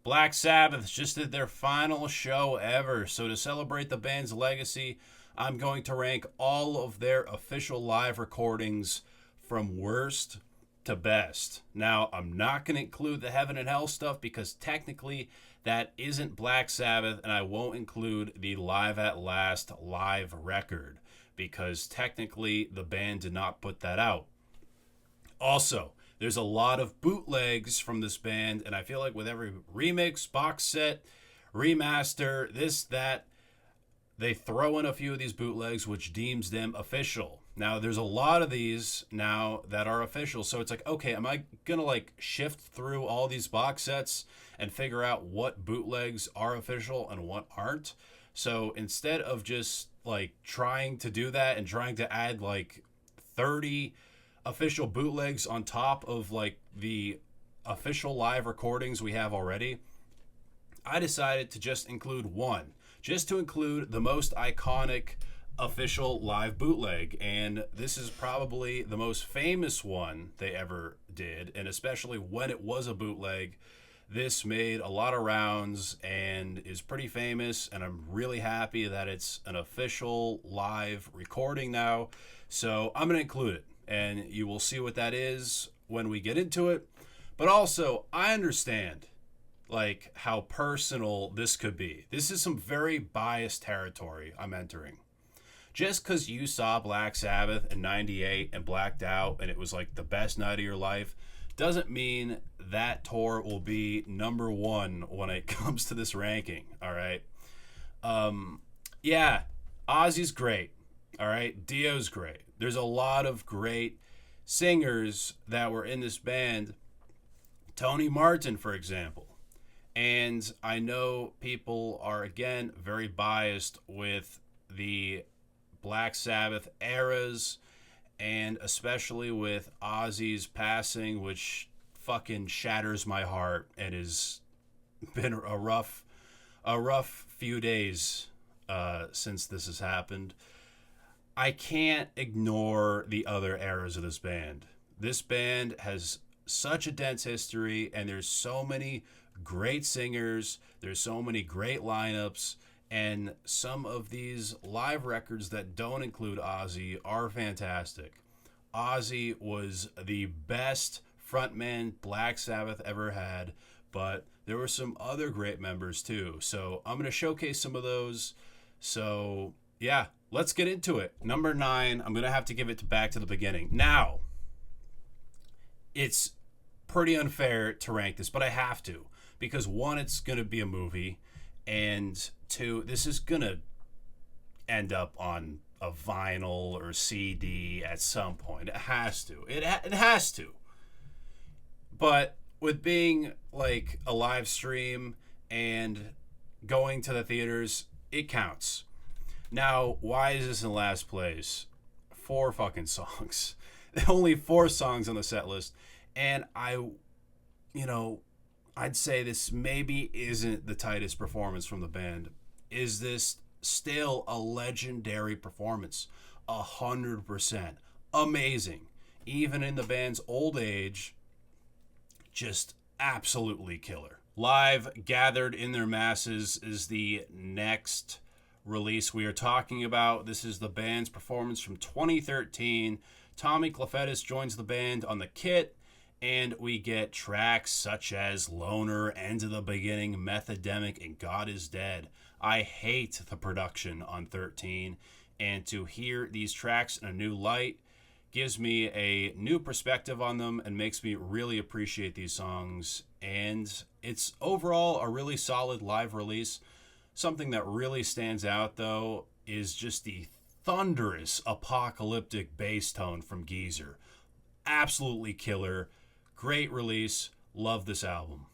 Black Sabbath just did their final show ever. So, to celebrate the band's legacy, I'm going to rank all of their official live recordings from worst to best. Now, I'm not going to include the Heaven and Hell stuff because technically that isn't Black Sabbath, and I won't include the Live at Last live record because technically the band did not put that out. Also, there's a lot of bootlegs from this band, and I feel like with every remix, box set, remaster, this, that, they throw in a few of these bootlegs, which deems them official. Now, there's a lot of these now that are official, so it's like, okay, am I going to like shift through all these box sets and figure out what bootlegs are official and what aren't? So instead of just like trying to do that and trying to add like 30 official bootlegs on top of like the official live recordings we have already, I decided to just include one, just to include the most iconic official live bootleg. And this is probably the most famous one they ever did, and especially when it was a bootleg, this made a lot of rounds and is pretty famous, and I'm really happy that it's an official live recording now. So I'm going to include it, and you will see what that is when we get into it. But also, I understand like how personal this could be. This is some very biased territory I'm entering. Just because you saw Black Sabbath in 98 and blacked out and it was like the best night of your life doesn't mean that tour will be number one when it comes to this ranking. All right. Yeah, Ozzy's great. All right. Dio's great. There's a lot of great singers that were in this band. Tony Martin, for example. And I know people are, again, very biased with the Black Sabbath eras, and especially with Ozzy's passing, which fucking shatters my heart and has been a rough few days since this has happened. I can't ignore the other eras of this band. This band has such a dense history, and there's so many great singers, there's so many great lineups, and some of these live records that don't include Ozzy are fantastic. Ozzy was the best frontman Black Sabbath ever had, but there were some other great members too. So I'm going to showcase some of those. So yeah, let's get into it. Number 9, I'm going to have to give it back to the beginning. Now, it's pretty unfair to rank this, but I have to. Because one, it's going to be a movie, and two, this is going to end up on a vinyl or CD at some point. It has to. It has to. But with being like a live stream and going to the theaters, it counts. Now, why is this in last place? 4 fucking songs. Only 4 songs on the set list. And I'd say this maybe isn't the tightest performance from the band. Is this still a legendary performance? 100%. Amazing. Even in the band's old age, just absolutely killer. Live Gathered in Their Masses is the next release we are talking about. This is the band's performance from 2013. Tommy Clufetis joins the band on the kit, and we get tracks such as Loner, End of the Beginning, Methodemic, and God is Dead. I hate the production on 13, and to hear these tracks in a new light gives me a new perspective on them and makes me really appreciate these songs. And it's overall a really solid live release. Something that really stands out, though, is just the thunderous apocalyptic bass tone from Geezer. Absolutely killer. Great release. Love this album.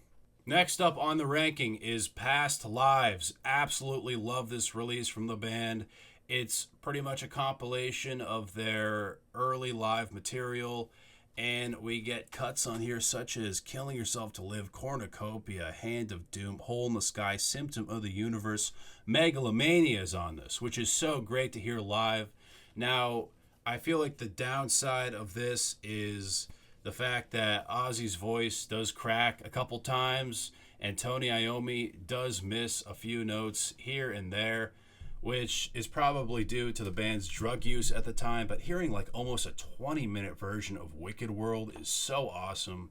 Next up on the ranking is Past Lives. Absolutely love this release from the band. It's pretty much a compilation of their early live material, and we get cuts on here such as Killing Yourself to Live, Cornucopia, Hand of Doom, Hole in the Sky, Symptom of the Universe. Megalomania is on this, which is so great to hear live. Now, I feel like the downside of this is the fact that Ozzy's voice does crack a couple times, and Tony Iommi does miss a few notes here and there, which is probably due to the band's drug use at the time, but hearing like almost a 20-minute version of Wicked World is so awesome.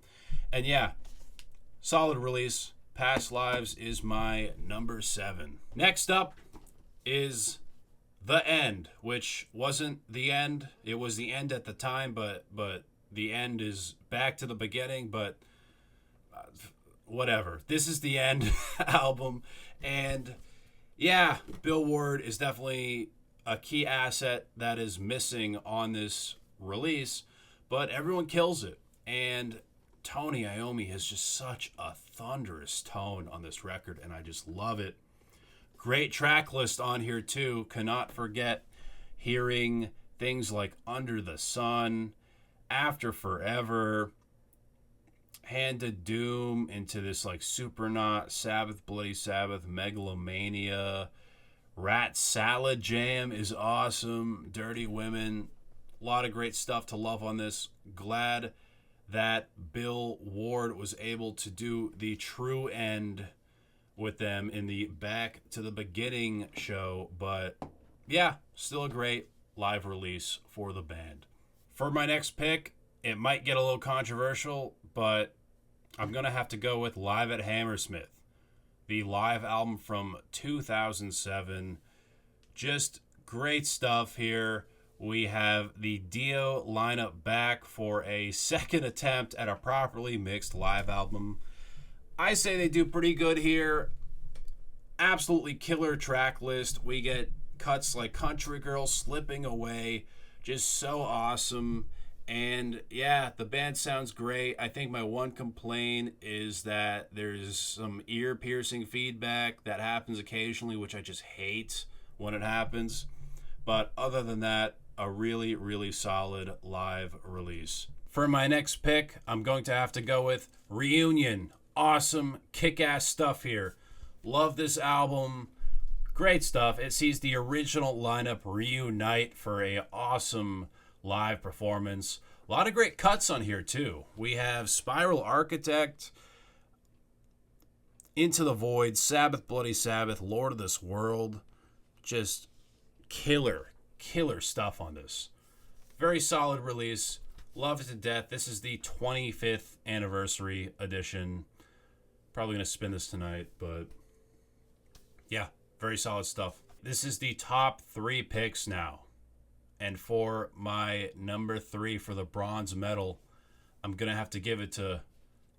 And yeah, solid release. Past Lives is my number 7. Next up is The End, which wasn't the end. It was the end at the time, but the end is back to the beginning, but whatever. This is the End album, and yeah, Bill Ward is definitely a key asset that is missing on this release, but everyone kills it. And Tony Iommi has just such a thunderous tone on this record, and I just love it. Great track list on here, too. Cannot forget hearing things like Under the Sun, After Forever, Hand of Doom into this like Supernaut, Sabbath, Bloody Sabbath, Megalomania, Rat Salad Jam is awesome, Dirty Women, a lot of great stuff to love on this. Glad that Bill Ward was able to do the true end with them in the Back to the Beginning show, but yeah, still a great live release for the band. For my next pick, it might get a little controversial, but I'm going to have to go with Live at Hammersmith, the live album from 2007. Just great stuff here. We have the Dio lineup back for a second attempt at a properly mixed live album. I say they do pretty good here. Absolutely killer track list. We get cuts like Country Girl, Slipping Away. Just so awesome. And yeah, the band sounds great. I think my one complaint is that there's some ear-piercing feedback that happens occasionally, which I just hate when it happens. But other than that, a really, really solid live release. For my next pick, I'm going to have to go with Reunion. Awesome, kick-ass stuff here. Love this album. Great stuff. It sees the original lineup reunite for a awesome live performance. A lot of great cuts on here too. We have Spiral Architect, Into the Void, Sabbath, Bloody Sabbath, Lord of this World. Just killer stuff on this. Very solid release. Love it to death. This is the 25th anniversary edition. Probably going to spin this tonight, but yeah, very solid stuff. This is the top 3 picks now. And for my number 3 for the bronze medal, I'm going to have to give it to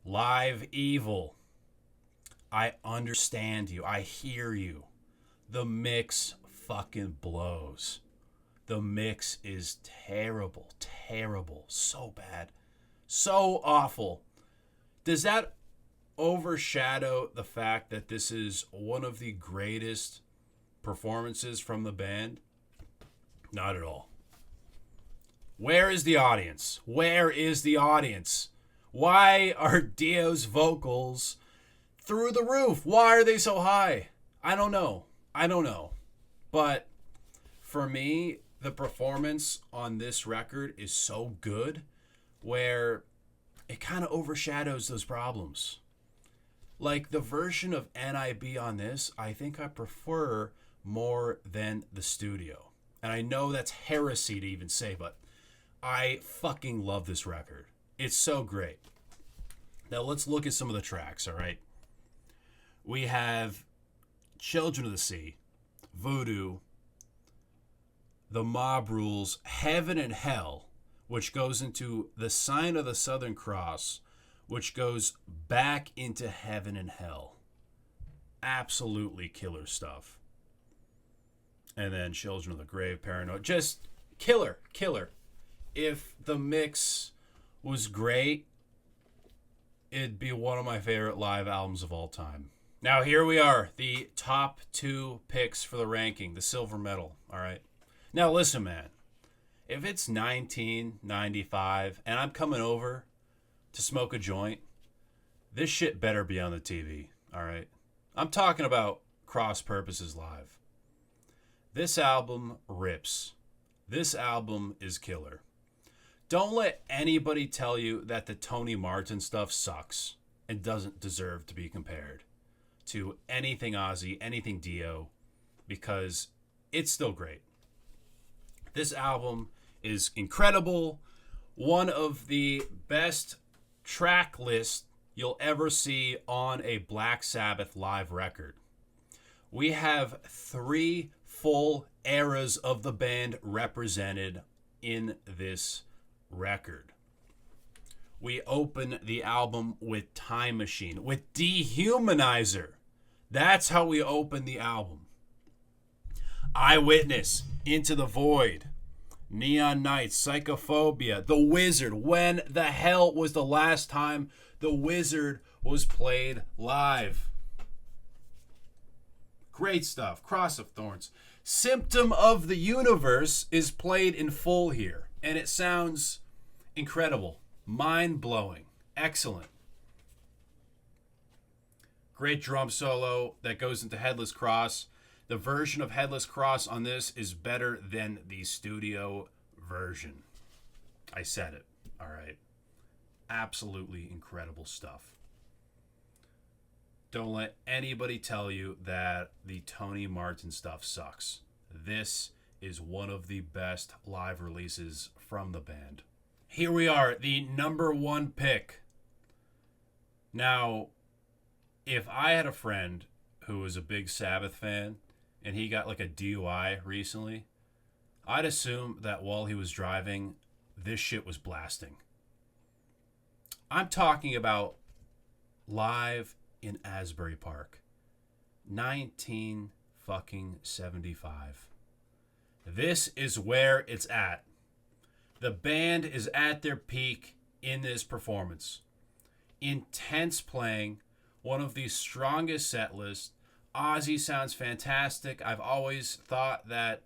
Live Evil. I understand you. I hear you. The mix fucking blows. The mix is terrible. So bad. So awful. Does that overshadow the fact that this is one of the greatest performances from the band? Not at all. Where is the audience? Where is the audience? Why are Dio's vocals through the roof? Why are they so high? I don't know. But for me, the performance on this record is so good where it kind of overshadows those problems. Like the version of NIB on this, I think I prefer more than the studio. And I know that's heresy to even say, but I fucking love this record. It's so great. Now let's look at some of the tracks, all right? We have Children of the Sea, Voodoo, The Mob Rules, Heaven and Hell, which goes into The Sign of the Southern Cross, which goes back into Heaven and Hell. Absolutely killer stuff. And then Children of the Grave, Paranoid. Just killer. If the mix was great, it'd be one of my favorite live albums of all time. Now here we are, the top 2 picks for the ranking, the silver medal, all right? Now listen, man. If it's 1995 and I'm coming over to smoke a joint, this shit better be on the TV, all right? I'm talking about Cross Purposes Live. This album rips. This album is killer. Don't let anybody tell you that the Tony Martin stuff sucks. and doesn't deserve to be compared to anything Ozzy, anything Dio, because it's still great. This album is incredible. One of the best track lists you'll ever see on a Black Sabbath live record. We have 3 full eras of the band represented in this record. We open the album with Time Machine, with Dehumanizer. That's how we open the album. Eyewitness, Into the Void, Neon Nights, Psychophobia, The Wizard. When the hell was the last time The Wizard was played live? Great stuff. Cross of Thorns. Symptom of the Universe is played in full here, and it sounds incredible, mind-blowing, excellent. Great drum solo that goes into Headless Cross. The version of Headless Cross on this is better than the studio version. I said it. All right. Absolutely incredible stuff. Don't let anybody tell you that the Tony Martin stuff sucks. This is one of the best live releases from the band. Here we are, the number 1 pick. Now, if I had a friend who was a big Sabbath fan and he got like a DUI recently, I'd assume that while he was driving, this shit was blasting. I'm talking about live in Asbury Park, 1975. This is where it's at. The band is at their peak in this performance. Intense playing, one of the strongest set lists. Ozzy sounds fantastic. I've always thought that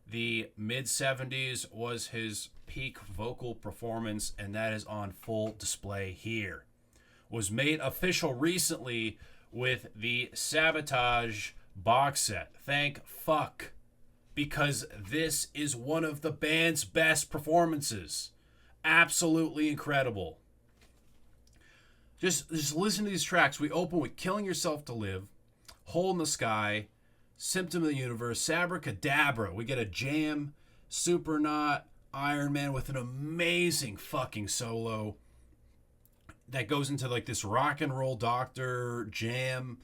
the mid-70s was his peak vocal performance, and that is on full display here. Was made official recently with the Sabotage box set. Thank fuck. Because this is one of the band's best performances. Absolutely incredible. Just listen to these tracks. We open with Killing Yourself to Live, Hole in the Sky, Symptom of the Universe, Sabracadabra. We get a jam, Supernaut, Iron Man with an amazing fucking solo that goes into like this rock and roll doctor jam,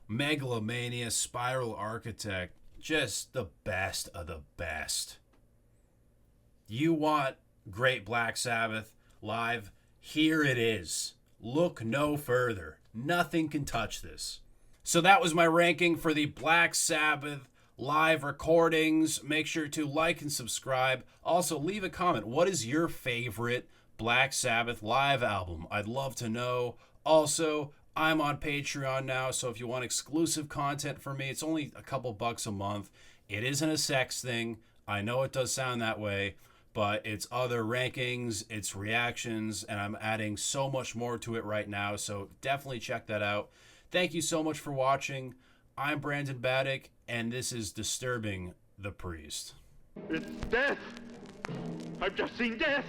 Megalomania, Spiral Architect. Just the best of the best. You want great Black Sabbath live? Here it is. Look no further. Nothing can touch this. So that was my ranking for the Black Sabbath live recordings. Make sure to like and subscribe. Also, leave a comment. What is your favorite Black Sabbath live album? I'd love to know. Also, I'm on Patreon now, so if you want exclusive content from me, it's only a couple bucks a month. It isn't a sex thing. I know it does sound that way, but it's other rankings, it's reactions, and I'm adding so much more to it right now, so definitely check that out. Thank you so much for watching. I'm Brandon Battick, and this is Disturbing the Priest. It's death! I've just seen death!